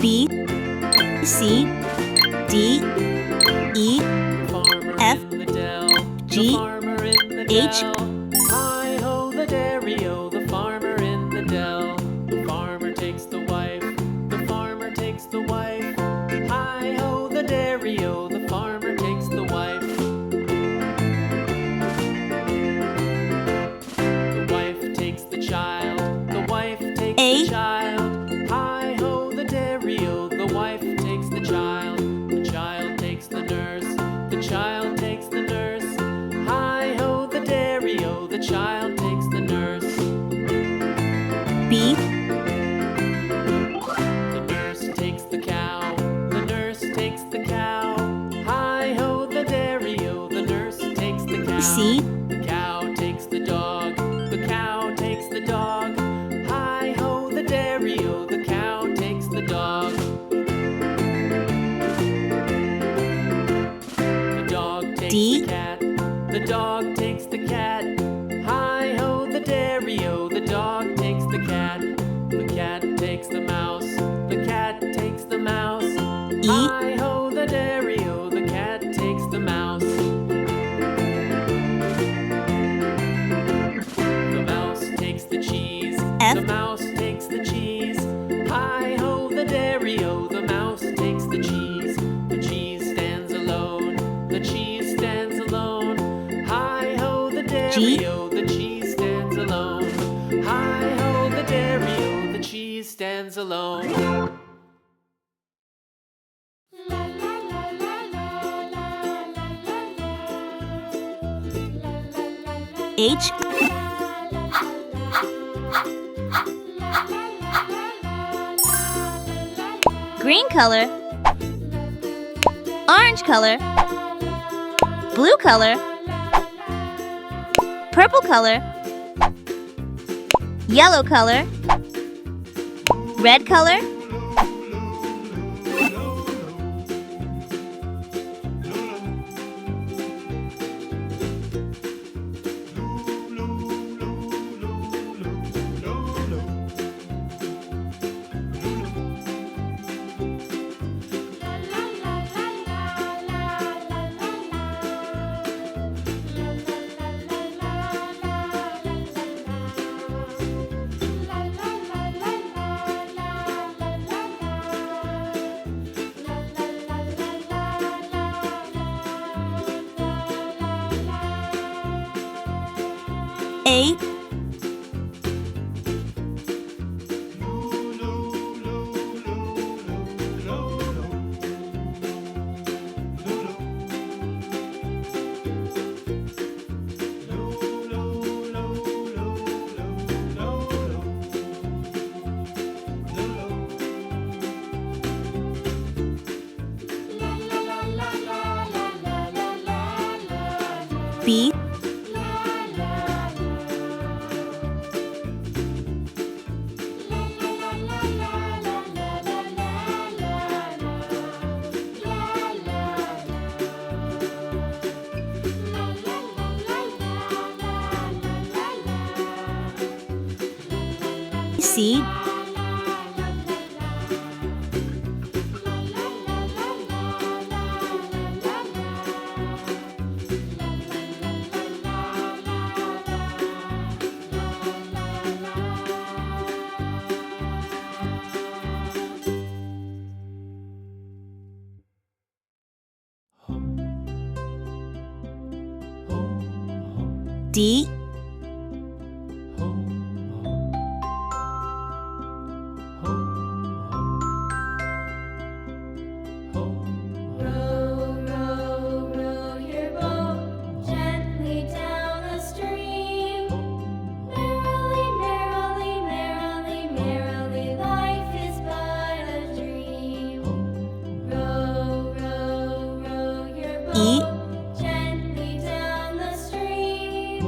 B, C, D, E, F, G, H. Hi-ho the dairy-o, the farmer in the dell. The farmer takes the wife, the farmer takes the wife. Hi-ho the dairy-o, the farmer takes the wife. The wife takes the child, the wife takes the child. Hi-ho the dairy-o, the wife takes the child. The child takes the nurse, the child takes the nurse. Hi-ho the dairy-o, the child takes the nurse. B, The nurse takes the cow, the nurse takes the cow. Hi-ho the dairy-o, the nurse takes the cow. C, The cow takes the dog, the cow takes the dog. Hi-ho the dairy-o, the cow takes the dog. The dog takes D. the cat, the dog takes the cat. Hi-ho the dairy-o, the dog takes the cat. The cat takes the mouse, the cat takes the mouse. E. Hi-ho the dairy-o, the cat takes the mouse. The mouse takes the cheese, F. the mouse takes the cheese. Hi-ho the dairy-o, the mouse takes the cheese. The cheese stands alone, the cheese stands alone. Hi-ho the dairy-o, the cheese stands alone. Hi-ho the dairy-o, the cheese stands alone. H, green color, orange color, blue color, purple color, yellow color, red color, A, B, C, D, Row, row, row your boat gently down the stream. Merrily, merrily, merrily, merrily, life is but a dream. Row, row, row your E, boat gently down the stream.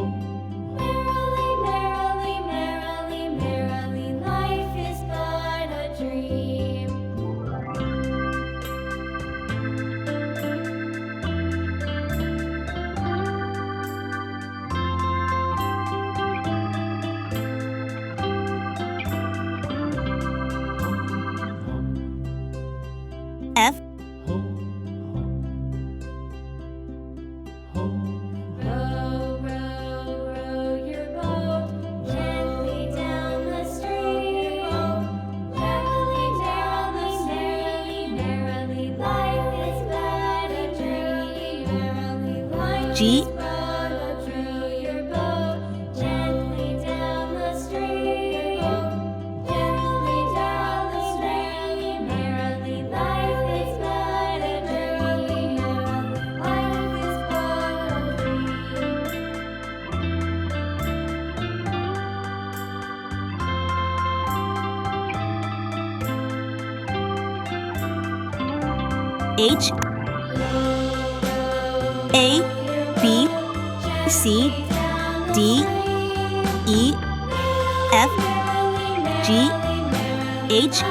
G, Paddle through your boat gently down the stream. Gently down the stream. Merrily, life is but a dream. Life is but a H, A, B, C, D, E, F, G, H,